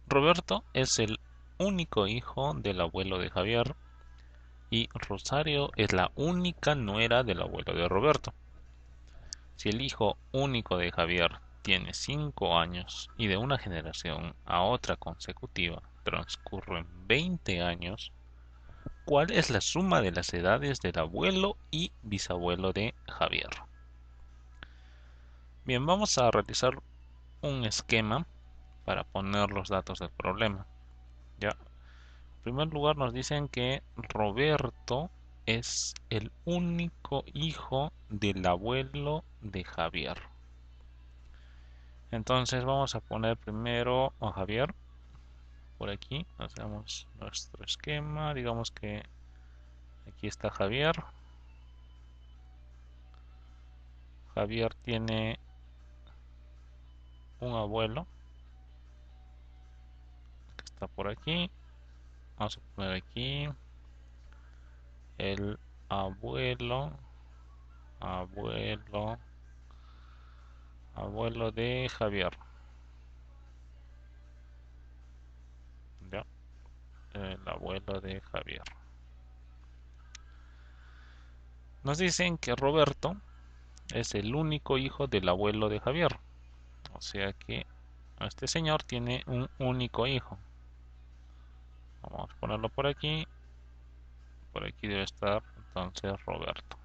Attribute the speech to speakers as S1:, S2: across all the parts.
S1: Roberto es el único hijo del abuelo de Javier y Rosario es la única nuera del abuelo de Roberto. Si el hijo único de Javier tiene 5 años y de una generación a otra consecutiva transcurren 20 años, ¿cuál es la suma de las edades del abuelo y bisabuelo de Javier? Bien, vamos a realizar un esquema para poner los datos del problema. Ya, en primer lugar nos dicen que Roberto es el único hijo del abuelo de Javier. Entonces vamos a poner primero a Javier por aquí. Hacemos nuestro esquema. Digamos que aquí está Javier. Javier tiene un abuelo que está por aquí. Vamos a poner aquí el abuelo, abuelo, abuelo de Javier. ¿Ya? El abuelo de Javier. Nos dicen que Roberto es el único hijo del abuelo de Javier. O sea que este señor tiene un único hijo. Vamos a ponerlo por aquí. Por aquí debe estar entonces Roberto,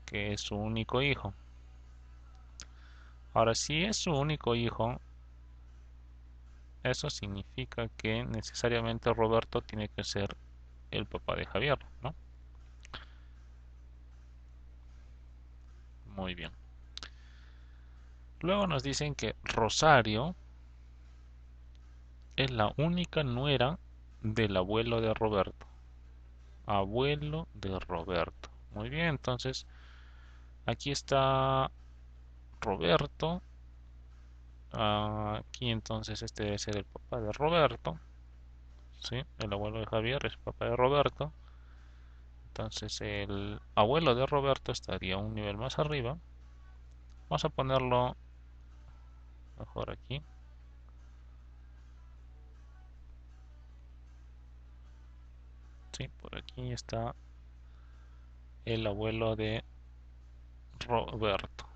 S1: que es su único hijo. Ahora, si es su único hijo, eso significa que necesariamente Roberto tiene que ser el papá de Javier, ¿no? Muy bien. Luego nos dicen que Rosario es la única nuera del abuelo de Roberto. Abuelo de Roberto. Muy bien, entonces aquí está Roberto. Aquí entonces este debe ser el papá de Roberto. ¿Sí? El abuelo de Javier es papá de Roberto. Entonces el abuelo de Roberto estaría un nivel más arriba. Vamos a ponerlo mejor aquí. Sí, por aquí está el abuelo de Roberto.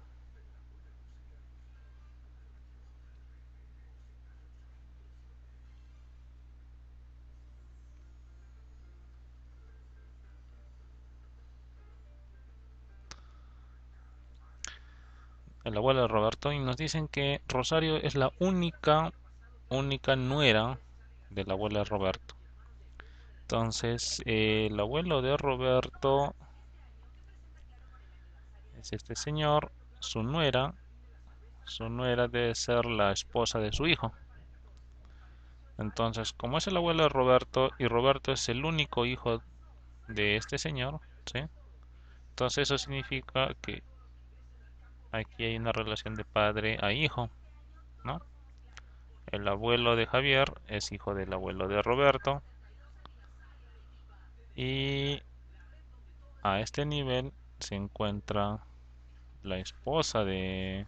S1: El abuelo de Roberto. Y nos dicen que Rosario es la única nuera del abuelo de Roberto. Entonces, el abuelo de Roberto es este señor. Su nuera debe ser la esposa de su hijo. Entonces, como es el abuelo de Roberto y Roberto es el único hijo de este señor, ¿sí? Entonces eso significa que aquí hay una relación de padre a hijo, ¿no? El abuelo de Javier es hijo del abuelo de Roberto y a este nivel se encuentra la esposa del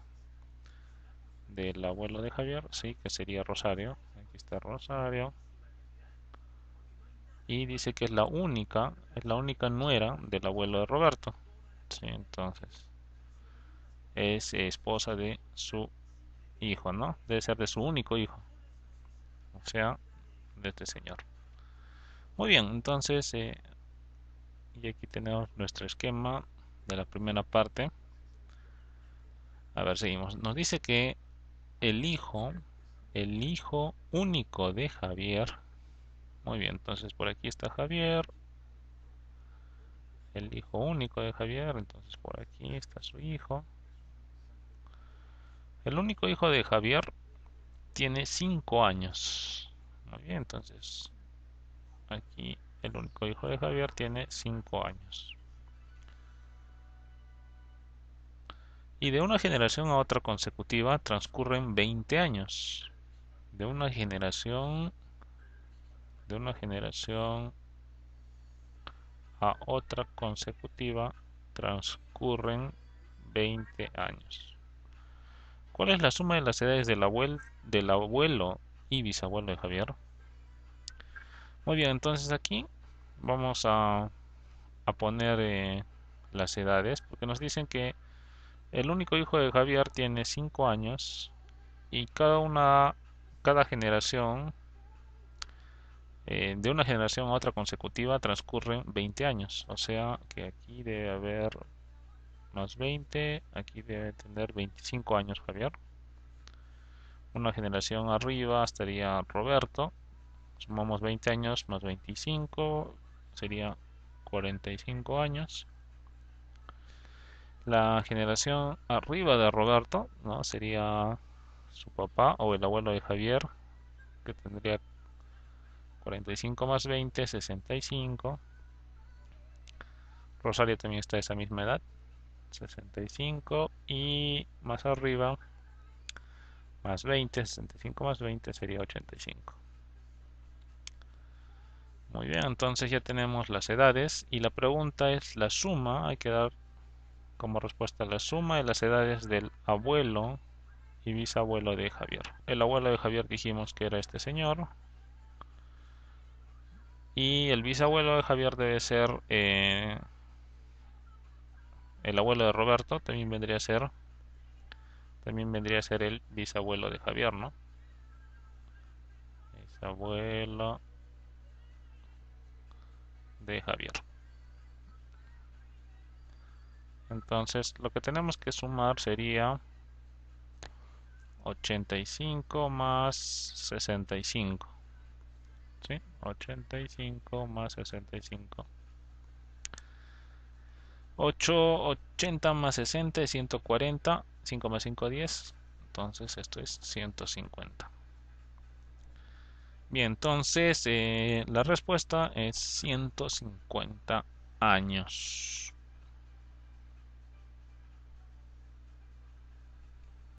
S1: abuelo de Javier, sí, que sería Rosario. Aquí está Rosario. Y dice que es la única nuera del abuelo de Roberto. Sí, entonces es esposa de su hijo, ¿no? Debe ser de su único hijo, o sea, de este señor. Muy bien, entonces, y aquí tenemos nuestro esquema de la primera parte. A ver, seguimos. Nos dice que el hijo, el hijo único de Javier. Muy bien, entonces por aquí está Javier, el hijo único de Javier. Entonces por aquí está su hijo. El único hijo de Javier tiene 5 años. Muy bien, entonces aquí el único hijo de Javier tiene 5 años. Y de una generación a otra consecutiva transcurren 20 años. De una generación, de una generación a otra consecutiva transcurren 20 años. ¿Cuál es la suma de las edades del abuelo y bisabuelo de Javier. Muy bien, entonces aquí vamos a poner las edades, porque nos dicen que el único hijo de Javier tiene 5 años y cada generación, de una generación a otra consecutiva transcurren 20 años. O sea que aquí debe haber más 20, aquí debe tener 25 años Javier. Una generación arriba estaría Roberto. Sumamos 20 años más 25, sería 45 años. La generación arriba de Roberto, ¿no? Sería su papá o el abuelo de Javier, que tendría 45 más 20, 65. Rosario también está a esa misma edad, 65. Y más arriba, más 20, 65 más 20 sería 85. Muy bien, entonces ya tenemos las edades y la pregunta es la suma. Hay que dar como respuesta la suma de las edades del abuelo y bisabuelo de Javier. El abuelo de Javier dijimos que era este señor. Y el bisabuelo de Javier debe ser el abuelo de Roberto. También vendría a ser el bisabuelo de Javier, ¿no? Bisabuelo de Javier. Entonces lo que tenemos que sumar sería 85 más 65. ¿Sí? 85 más 65. 80 más 60 es 140. 5 más 5, 10. Entonces esto es 150. Bien, entonces la respuesta es 150 años.